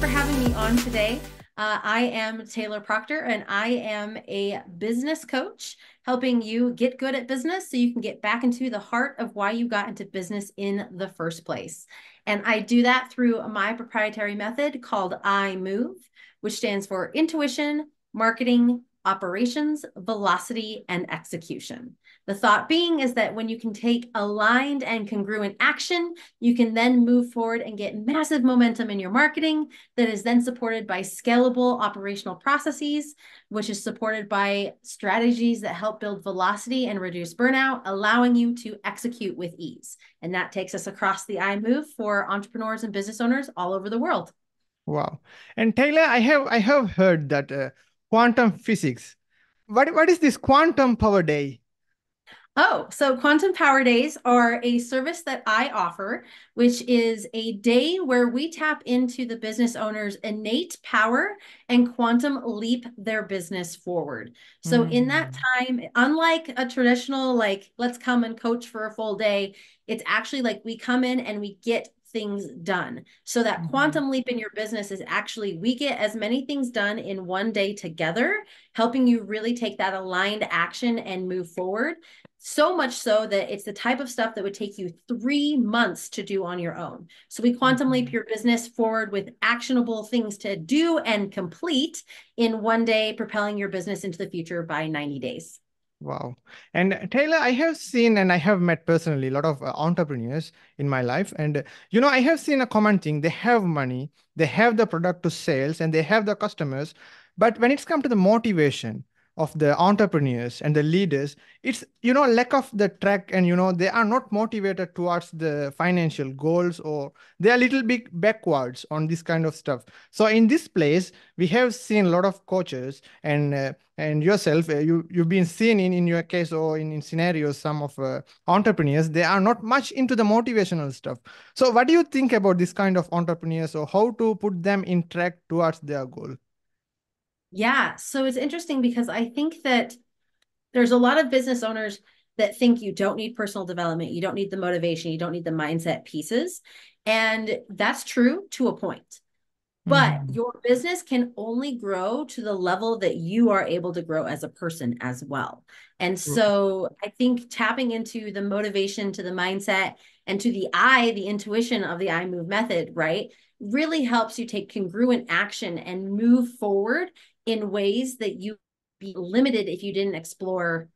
for having me on today. I am Taylor Proctor, and I am a business coach helping you get good at business so you can get back into the heart of why you got into business in the first place. And I do that through my proprietary method called IMove, which stands for intuition, marketing, operations, velocity, and execution. The thought being is that when you can take aligned and congruent action, you can then move forward and get massive momentum in your marketing that is then supported by scalable operational processes, which is supported by strategies that help build velocity and reduce burnout, allowing you to execute with ease. And that takes us across the iMove for entrepreneurs and business owners all over the world. Wow. And Taylor, I have heard that quantum physics. What is this quantum power day? Oh, so Quantum Power Days are a service that I offer, which is a day where we tap into the business owner's innate power and quantum leap their business forward. So in that Mhm. time, unlike a traditional, like, let's come and coach for a full day, it's actually like we come in and we get things done. So that Mhm. quantum leap in your business is actually we get as many things done in one day together, helping you really take that aligned action and move forward. So much so that it's the type of stuff that would take you 3 months to do on your own. So we quantum leap Mhm. your business forward with actionable things to do and complete in one day, propelling your business into the future by 90 days. Wow. And Taylor, I have seen and I have met personally a lot of entrepreneurs in my life. And, I have seen a common thing. They have money, they have the product to sales, and they have the customers. But when it's come to the motivation of the entrepreneurs and the leaders, it's, lack of the track and, they are not motivated towards the financial goals, or they are a little bit backwards on this kind of stuff. So in this place, we have seen a lot of coaches and yourself, you've been seen in your case or in scenarios, some of entrepreneurs, they are not much into the motivational stuff. So what do you think about this kind of entrepreneurs, or how to put them in track towards their goal? Yeah. So it's interesting because I think that there's a lot of business owners that think you don't need personal development, you don't need the motivation, you don't need the mindset pieces. And that's true to a point. But Mhm. your business can only grow to the level that you are able to grow as a person as well. And so I think tapping into the motivation, to the mindset, and to the intuition of the IMoveMethod, right, really helps you take congruent action and move forward in ways that you be limited if you didn't explore,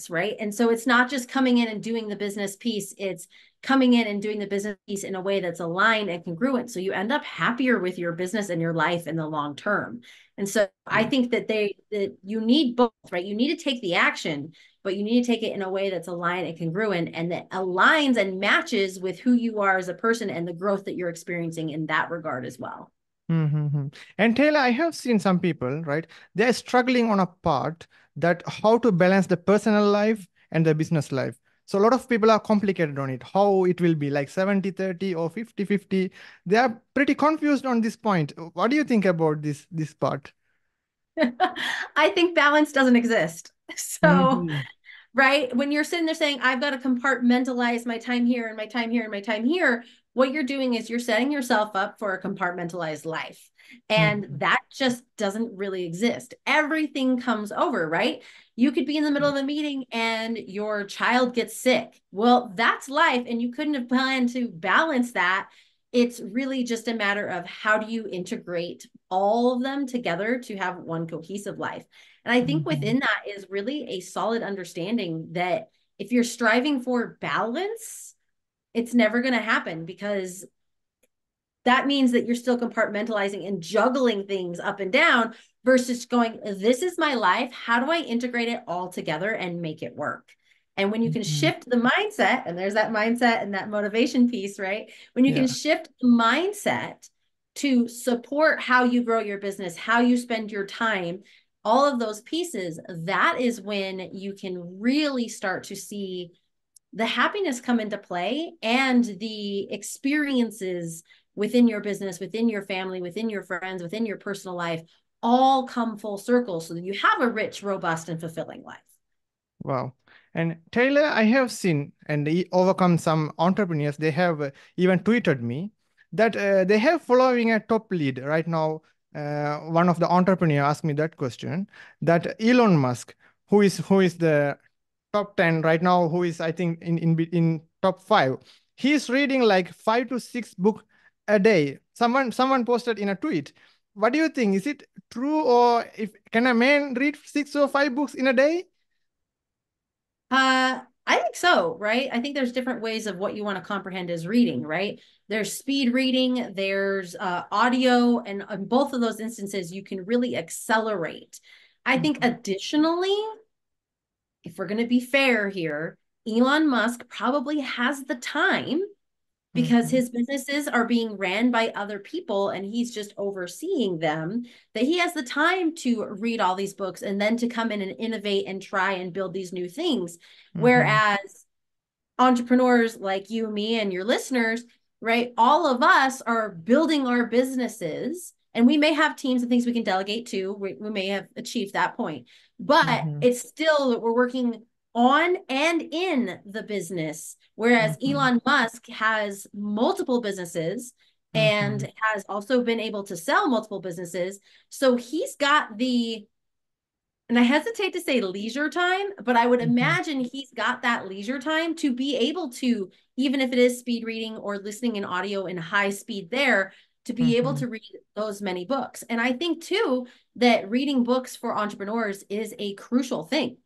right? And so it's not just coming in and doing the business piece, it's coming in and doing the business piece in a way that's aligned and congruent. So you end up happier with your business and your life in the long term. And so I think that you need both, right? You need to take the action, but you need to take it in a way that's aligned and congruent and that aligns and matches with who you are as a person and the growth that you're experiencing in that regard as well. Mm-hmm. And Taylor, I have seen some people, right? They're struggling on a part that how to balance the personal life and the business life. So a lot of people are complicated on it, how it will be like 70-30 or 50-50. They are pretty confused on this point. What do you think about this part? I think balance doesn't exist. So Mm-hmm. right? When you're sitting there saying, I've got to compartmentalize my time here and my time here and my time here, what you're doing is you're setting yourself up for a compartmentalized life. And Mm-hmm. that just doesn't really exist. Everything comes over, right? You could be in the middle of a meeting and your child gets sick. Well, that's life. And you couldn't have planned to balance that. It's really just a matter of how do you integrate all of them together to have one cohesive life. And I think Mm-hmm. within that is really a solid understanding that if you're striving for balance, it's never going to happen because that means that you're still compartmentalizing and juggling things up and down versus going, this is my life. How do I integrate it all together and make it work? And when you can Mm-hmm. shift the mindset, and there's that mindset and that motivation piece, right? When you can Yeah. shift the mindset to support how you grow your business, how you spend your time, all of those pieces, that is when you can really start to see the happiness come into play and the experiences within your business, within your family, within your friends, within your personal life, all come full circle so that you have a rich, robust, and fulfilling life. Wow. And Taylor, I have seen and overcome some entrepreneurs. They have even tweeted me. that they have following a top lead right now. One of the entrepreneur asked me that question, that Elon Musk, who is the top 10 right now, who is I think in top 5, he's reading like 5 to 6 book a day. Someone posted in a tweet. What do you think? Is it true, or if can a man read 6 or 5 books in a day? I think so, right? I think there's different ways of what you want to comprehend as reading, right? There's speed reading, there's audio, and in both of those instances, you can really accelerate. I think Mhm. additionally, if we're going to be fair here, Elon Musk probably has the time because Mhm. his businesses are being ran by other people and he's just overseeing them, that he has the time to read all these books and then to come in and innovate and try and build these new things. Mhm. Whereas entrepreneurs like you, me, and your listeners, right? All of us are building our businesses and we may have teams and things we can delegate to. We may have achieved that point, but Mhm. it's still that we're working on and in the business. Whereas Mhm. Elon Musk has multiple businesses and Mhm. has also been able to sell multiple businesses. So he's got the, and I hesitate to say leisure time, but I would Mhm. imagine he's got that leisure time to be able to, even if it is speed reading or listening in audio in high speed there, to be able Mhm. to read those many books. And I think too that reading books for entrepreneurs is a crucial thing.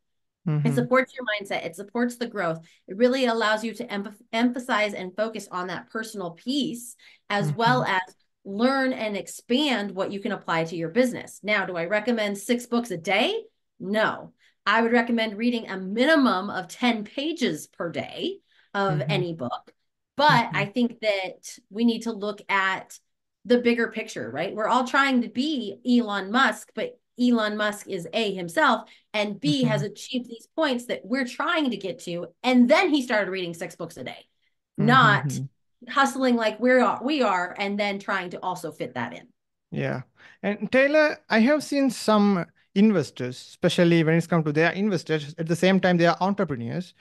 It Mhm. supports your mindset. It supports the growth. It really allows you to emphasize and focus on that personal piece, as well Mhm. as learn and expand what you can apply to your business. Now, do I recommend 6 books a day? No. I would recommend reading a minimum of 10 pages per day of Mhm. any book. But I Mhm. think that we need to look at the bigger picture, right? We're all trying to be Elon Musk, but Elon Musk is A himself and B has Mhm. achieved these points that we're trying to get to. And then he started reading 6 books a day, not Mhm. hustling like we are, and then trying to also fit that in. Yeah. And Taylor, I have seen some investors, especially when it's come to their investors, at the same time they are entrepreneurs.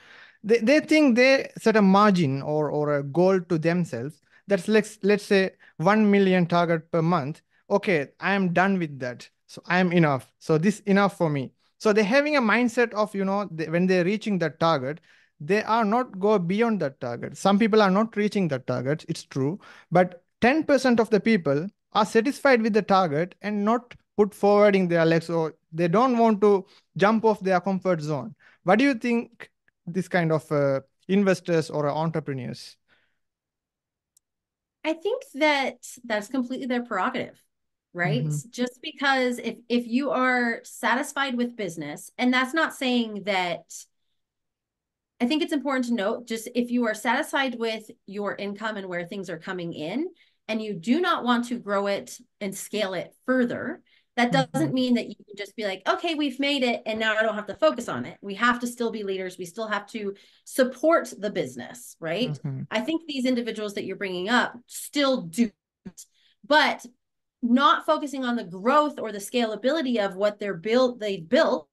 They think they set a margin or a goal to themselves. That's let's say 1 million target per month. Okay, I am done with that. So I am enough. So this enough for me. So they're having a mindset of, when they're reaching that target, they are not go beyond that target. Some people are not reaching that target. It's true. But 10% of the people are satisfied with the target and not put forwarding their legs, or they don't want to jump off their comfort zone. What do you think this kind of investors or entrepreneurs? I think that that's completely their prerogative, right? Mm-hmm. Just because if you are satisfied with business, and that's not saying that, I think it's important to note, just if you are satisfied with your income and where things are coming in, and you do not want to grow it and scale it further, that Mm-hmm. doesn't mean that you can just be like, okay, we've made it and now I don't have to focus on it. We have to still be leaders. We still have to support the business, right? Mm-hmm. I think these individuals that you're bringing up still do, but not focusing on the growth or the scalability of what they've built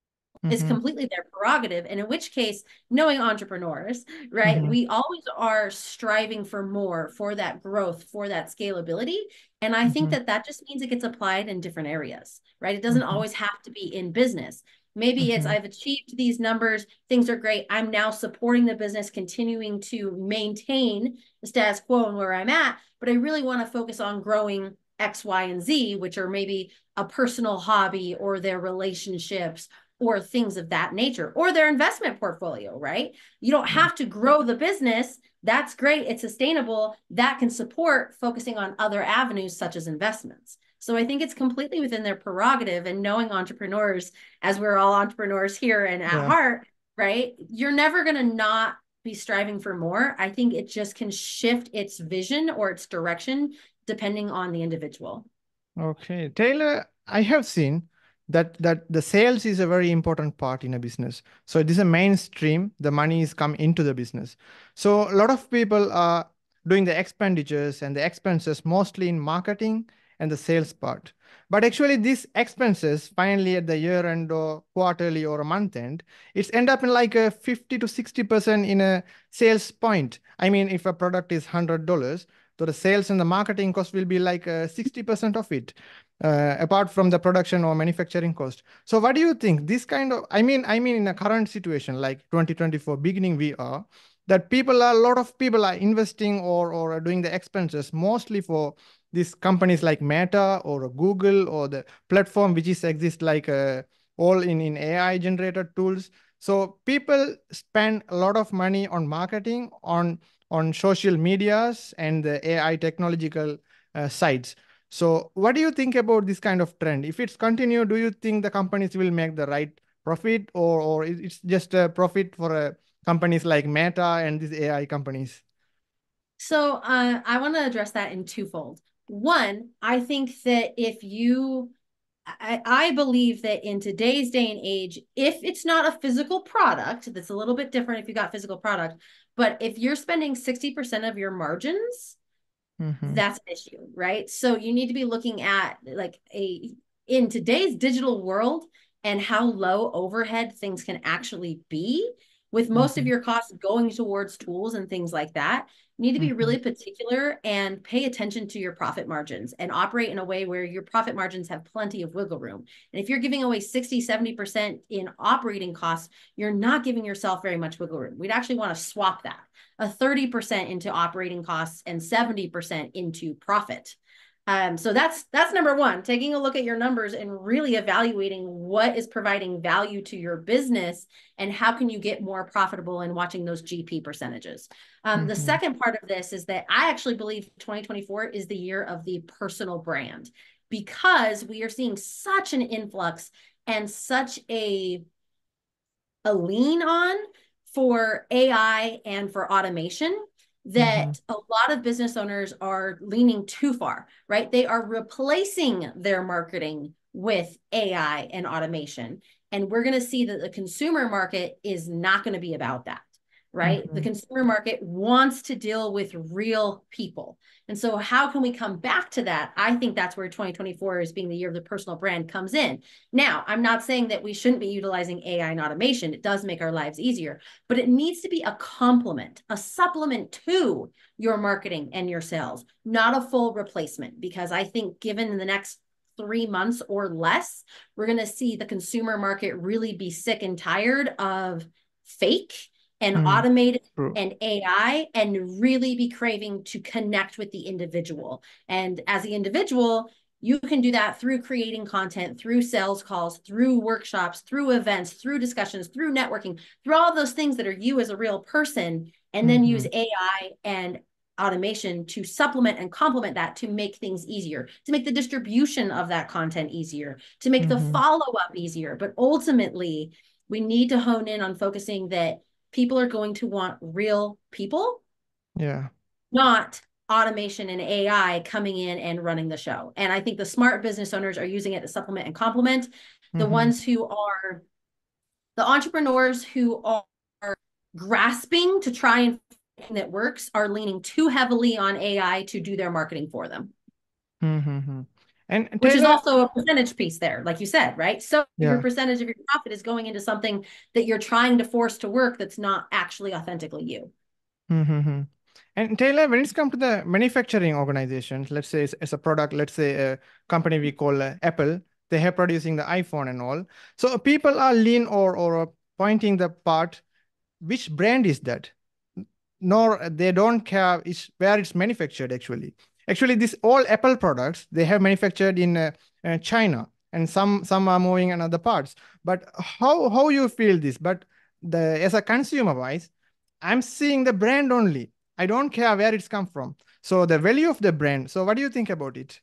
is Mm-hmm. completely their prerogative. And in which case, knowing entrepreneurs, right, Mm-hmm. we always are striving for more, for that growth, for that scalability. And I think Mm-hmm. that that just means it gets applied in different areas, right? It doesn't Mm-hmm. always have to be in business. Maybe it's Mm-hmm. I've achieved these numbers, things are great. I'm now supporting the business, continuing to maintain the status quo and where I'm at, but I really want to focus on growing X, Y, and Z, which are maybe a personal hobby or their relationships or things of that nature, or their investment portfolio, right? You don't Yeah. have to grow the business. That's great. It's sustainable. That can support focusing on other avenues such as investments. So I think it's completely within their prerogative, and knowing entrepreneurs, as we're all entrepreneurs here and at Yeah. heart, right? You're never going to not be striving for more. I think it just can shift its vision or its direction depending on the individual. Okay, Taylor, I have seen that the sales is a very important part in a business. So it is a mainstream. The money is come into the business. So a lot of people are doing the expenditures and the expenses mostly in marketing and the sales part. But actually, these expenses finally at the year end or quarterly or a month end, it's end up in like a 50 to 60% in a sales point. I mean, if a product is $100, So the sales and the marketing cost will be like 60% of it, apart from the production or manufacturing cost. So what do you think? This kind of, I mean, in a current situation like 2024 beginning, we are that a lot of people are investing or are doing the expenses mostly for these companies like Meta or Google or the platform which is exist like all in AI generated tools. So people spend a lot of money on marketing, on social medias and the AI technological sites. So what do you think about this kind of trend? If it's continue, do you think the companies will make the right profit, or it's just a profit for companies like Meta and these AI companies? So I want to address that in twofold. One, I think that I believe that in today's day and age, if it's not a physical product, that's a little bit different if you got physical product, but if you're spending 60% of your margins, Mm-hmm. that's an issue, right? So you need to be looking at in today's digital world and how low overhead things can actually be, with most of Mm-hmm. your costs going towards tools and things like that. You need to be Mm-hmm. really particular and pay attention to your profit margins and operate in a way where your profit margins have plenty of wiggle room. And if you're giving away 60-70% in operating costs, you're not giving yourself very much wiggle room. We'd actually want to swap that, a 30% into operating costs and 70% into profit. So that's number one, taking a look at your numbers and really evaluating what is providing value to your business and how can you get more profitable and watching those GP percentages. The Mm-hmm. second part of this is that I actually believe 2024 is the year of the personal brand, because we are seeing such an influx and such a lean on for AI and for automation Mm-hmm. that a lot of business owners are leaning too far, right? They are replacing their marketing with AI and automation. And we're going to see that the consumer market is not going to be about that, right? The Mm-hmm. consumer market wants to deal with real people. And so how can we come back to that? I think that's where 2024 is being the year of the personal brand comes in. Now, I'm not saying that we shouldn't be utilizing AI and automation. It does make our lives easier, but it needs to be a complement, a supplement to your marketing and your sales, not a full replacement. Because I think given the next 3 months or less, we're going to see the consumer market really be sick and tired of fake and Mm. automated True. and AI, and really be craving to connect with the individual. And as the individual, you can do that through creating content, through sales calls, through workshops, through events, through discussions, through networking, through all those things that are you as a real person, and then use Mm-hmm. AI and automation to supplement and complement that, to make things easier, to make the distribution of that content easier, to make the Mm-hmm. follow-up easier. But ultimately, we need to hone in on focusing that people are going to want real people, Yeah. not automation and AI coming in and running the show. And I think the smart business owners are using it to supplement and complement. The Mm-hmm. ones who are the entrepreneurs who are grasping to try and find that works are leaning too heavily on AI to do their marketing for them, Mm-hmm. And which is Taylor, also a percentage piece there, like you said, right? So your yeah. percentage of your profit is going into something that you're trying to force to work that's not actually authentically you. Mm-hmm. And Taylor, when it's come to the manufacturing organizations, let's say it's a product, let's say a company we call Apple, they have producing the iPhone and all. So people are lean or pointing the part, which brand is that? Nor they don't care where it's manufactured actually this all Apple products they have manufactured in China, and some are moving in other parts. But how you feel this? But the as a consumer wise, I'm seeing the brand only. I don't care where it's come from. So the value of the brand, so what do you think about it?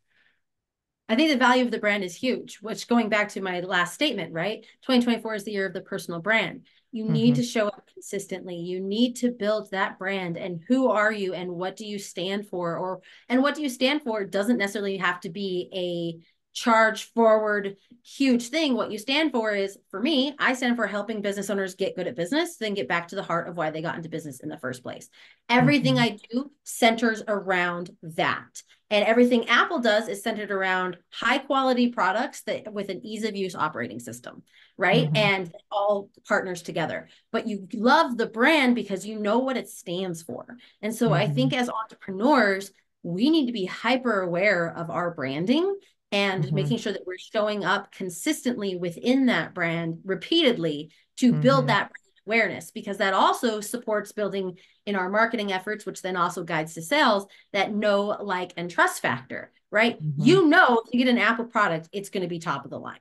I think the value of the brand is huge, which, going back to my last statement, right? 2024 is the year of the personal brand. You need Mm-hmm. to show up consistently. You need to build that brand. And who are you and what do you stand for? And what do you stand for doesn't necessarily have to be a charge forward huge thing. What you stand for is, for me, I stand for helping business owners get good at business, then get back to the heart of why they got into business in the first place. Everything Mm-hmm. I do centers around that. And everything Apple does is centered around high quality products that with an ease of use operating system, right? Mm-hmm. And all partners together. But you love the brand because you know what it stands for. And so I Mm-hmm. think as entrepreneurs, we need to be hyper aware of our branding and Mm-hmm. making sure that we're showing up consistently within that brand repeatedly to build Mm-hmm. that awareness, because that also supports building in our marketing efforts, which then also guides to sales, that know, like, and trust factor, right? Mm-hmm. You know, if you get an Apple product, it's going to be top of the line,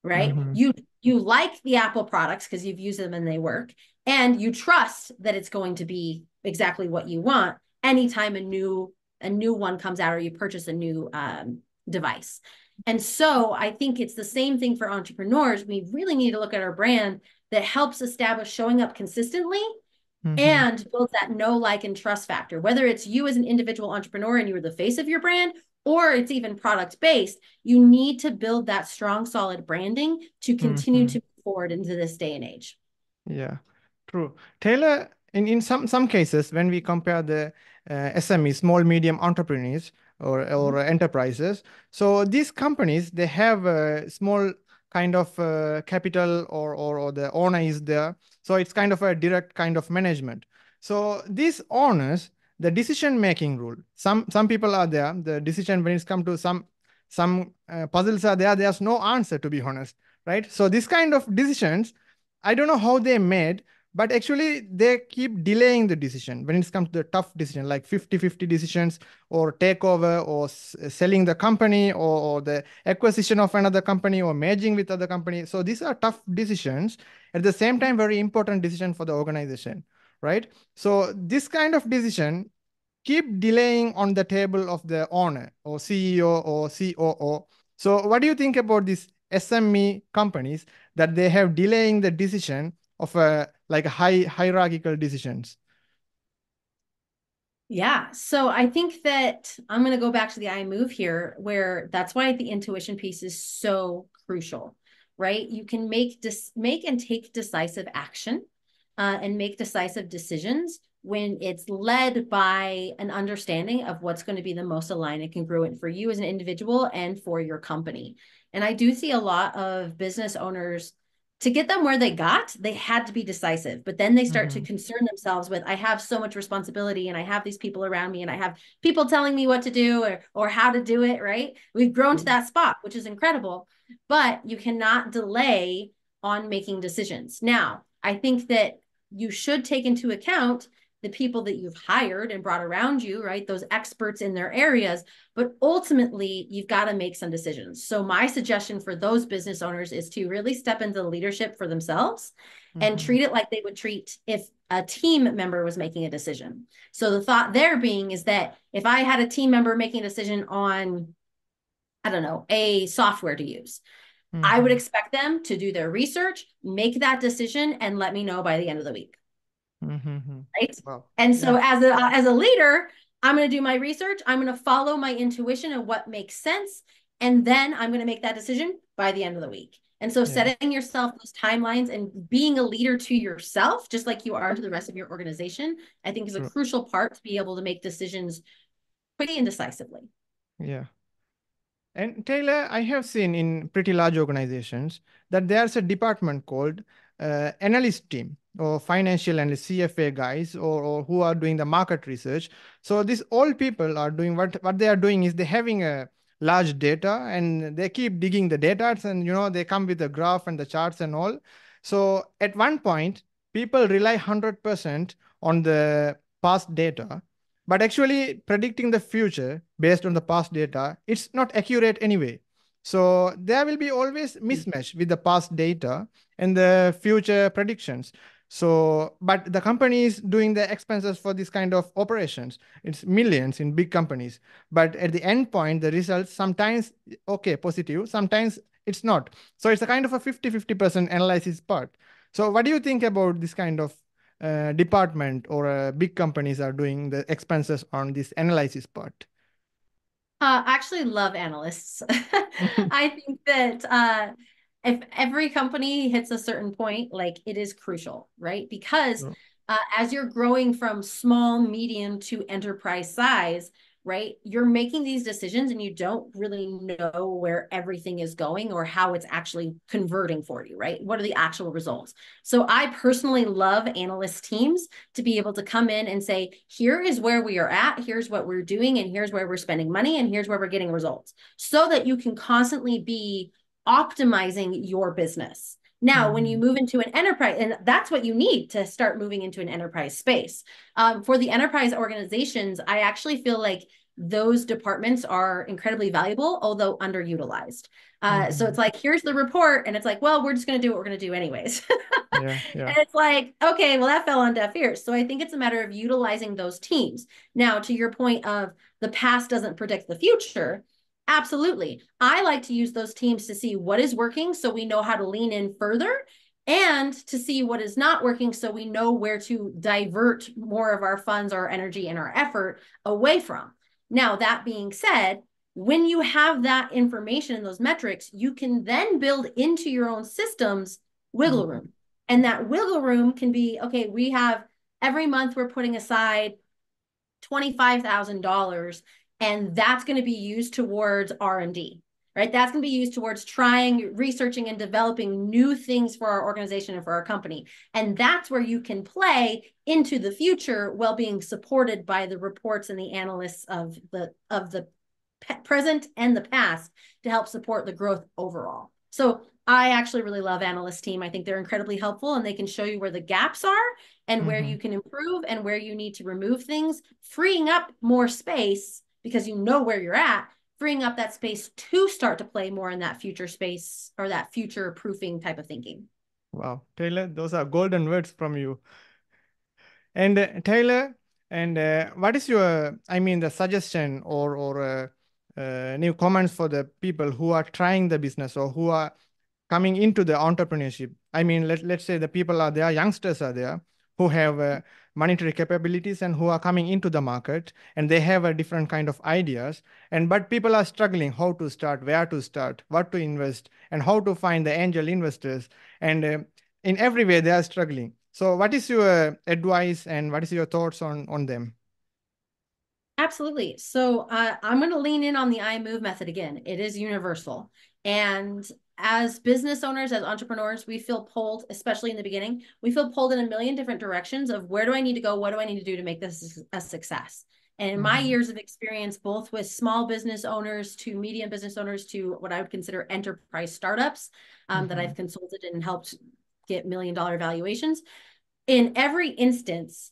right? Mm-hmm. You like the Apple products because you've used them and they work, and you trust that it's going to be exactly what you want anytime a new one comes out or you purchase a new device. And so I think it's the same thing for entrepreneurs. We really need to look at our brand that helps establish showing up consistently Mm-hmm. and builds that know, like, and trust factor. Whether it's you as an individual entrepreneur and you're the face of your brand, or it's even product based, you need to build that strong, solid branding to continue Mm-hmm. to move forward into this day and age. Yeah, true. Taylor, in some cases, when we compare the SME, small medium entrepreneurs or enterprises, so these companies they have a small kind of capital or the owner is there, so it's kind of a direct kind of management. So these owners, the decision making rule, some people are there. The decision when it's come to some puzzles are there. There's no answer to be honest, right? So this kind of decisions I don't know how they made, but actually they keep delaying the decision when it comes to the tough decision, like 50-50 decisions or takeover or selling the company or the acquisition of another company or merging with other company. So these are tough decisions. At the same time, very important decision for the organization, right? So this kind of decision keep delaying on the table of the owner or CEO or COO. So what do you think about these SME companies that they have delaying the decision of like high hierarchical decisions? Yeah. So I think that I'm going to go back to the iMove here, where that's why the intuition piece is so crucial, right? You can make and take decisive action and make decisive decisions when it's led by an understanding of what's going to be the most aligned and congruent for you as an individual and for your company. And I do see a lot of business owners, to get them where they got, they had to be decisive. But then they start to Mm-hmm. concern themselves with, I have so much responsibility and I have these people around me and I have people telling me what to do or how to do it, right? We've grown to that spot, which is incredible, but you cannot delay on making decisions. Now, I think that you should take into account the people that you've hired and brought around you, right? Those experts in their areas. But ultimately, you've got to make some decisions. So my suggestion for those business owners is to really step into the leadership for themselves and Mm-hmm. treat it like they would treat if a team member was making a decision. So the thought there being is that if I had a team member making a decision on, I don't know, a software to use, I would Mm-hmm. expect them to do their research, make that decision, and let me know by the end of the week. Mm-hmm. Right. Wow. And Yeah. so as a leader, I'm going to do my research. I'm going to follow my intuition and what makes sense. And then I'm going to make that decision by the end of the week. And so Yeah. setting yourself those timelines and being a leader to yourself, just like you are to the rest of your organization, I think is a True. crucial part to be able to make decisions quickly and decisively. Yeah. And Taylor, I have seen in pretty large organizations that there's a department called analyst team or financial analyst, CFA guys, or who are doing the market research. So these all people are doing what they are doing is they're having a large data and they keep digging the data and they come with the graph and the charts and all. So at one point, people rely 100% on the past data, but actually predicting the future based on the past data, it's not accurate anyway. So there will be always mismatch with the past data and the future predictions. So but the company is doing the expenses for this kind of operations, it's millions in big companies, but at the end point the results sometimes okay positive, sometimes it's not. So it's a kind of a 50-50% analysis part. So what do you think about this kind of department or big companies are doing the expenses on this analysis part? I actually love analysts. I think that if every company hits a certain point, like, it is crucial, right? Because True. as you're growing from small, medium to enterprise size, right? You're making these decisions and you don't really know where everything is going or how it's actually converting for you, right? What are the actual results? So I personally love analyst teams to be able to come in and say, here is where we are at, here's what we're doing, and here's where we're spending money, and here's where we're getting results, so that you can constantly be optimizing your business. Now, when you move into an enterprise, and that's what you need to start moving into an enterprise space. For the enterprise organizations, I actually feel like those departments are incredibly valuable, although underutilized. So it's like, here's the report, and it's like, well, we're just going to do what we're going to do anyways. Yeah, yeah. And it's like, okay, well, that fell on deaf ears. So I think it's a matter of utilizing those teams. Now, to your point of the past doesn't predict the future, absolutely. I like to use those teams to see what is working so we know how to lean in further, and to see what is not working so we know where to divert more of our funds, our energy, and our effort away from. Now, that being said, when you have that information and those metrics, you can then build into your own systems wiggle room. And that wiggle room can be, okay, we have every month we're putting aside $25,000, and that's going to be used towards R&D, right? That's going to be used towards trying, researching, and developing new things for our organization and for our company. And that's where you can play into the future while being supported by the reports and the analysts of the present and the past to help support the growth overall. So I actually really love Analyst team. I think they're incredibly helpful, and they can show you where the gaps are and where you can improve and where you need to remove things, freeing up more space because you know where you're at, freeing up that space to start to play more in that future space or that future proofing type of thinking. Wow, Taylor, those are golden words from you. And Taylor, and what is your, I mean, the suggestion or new comments for the people who are trying the business or who are coming into the entrepreneurship? I mean, let's say the people are there, youngsters are there who have monetary capabilities and who are coming into the market, and they have a different kind of ideas. And but people are struggling how to start, where to start, what to invest, and how to find the angel investors. And in every way, they are struggling. So what is your advice and what is your thoughts on them? Absolutely. So I'm going to lean in on the IMoveMethod again. It is universal. And as business owners, as entrepreneurs, we feel pulled, especially in the beginning, we feel pulled in a million different directions of where do I need to go? What do I need to do to make this a success? And in my years of experience, both with small business owners to medium business owners to what I would consider enterprise startups that I've consulted and helped get $1 million valuations, in every instance,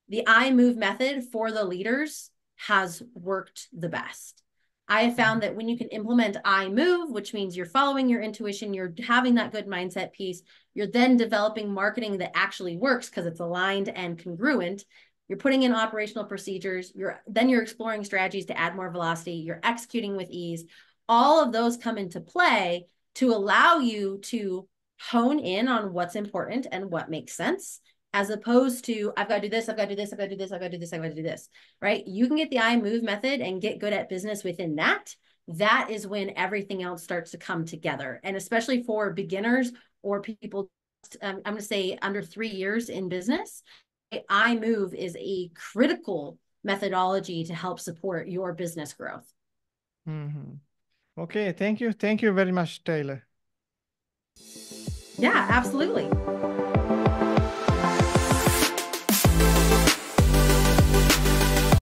the IMoveMethod for the leaders has worked the best. I have found that when you can implement IMove, which means you're following your intuition, you're having that good mindset piece, you're then developing marketing that actually works because it's aligned and congruent. You're putting in operational procedures, you're exploring strategies to add more velocity, you're executing with ease. All of those come into play to allow you to hone in on what's important and what makes sense, as opposed to, I've got to do this, I've got to do this, I've got to do this, I've got to do this, I've got to do this, right? You can get the IMoveMethod and get good at business within that. That is when everything else starts to come together. And especially for beginners or people, I'm going to say under 3 years in business, iMove is a critical methodology to help support your business growth. Okay, thank you. Thank you very much, Taylor. Yeah, absolutely.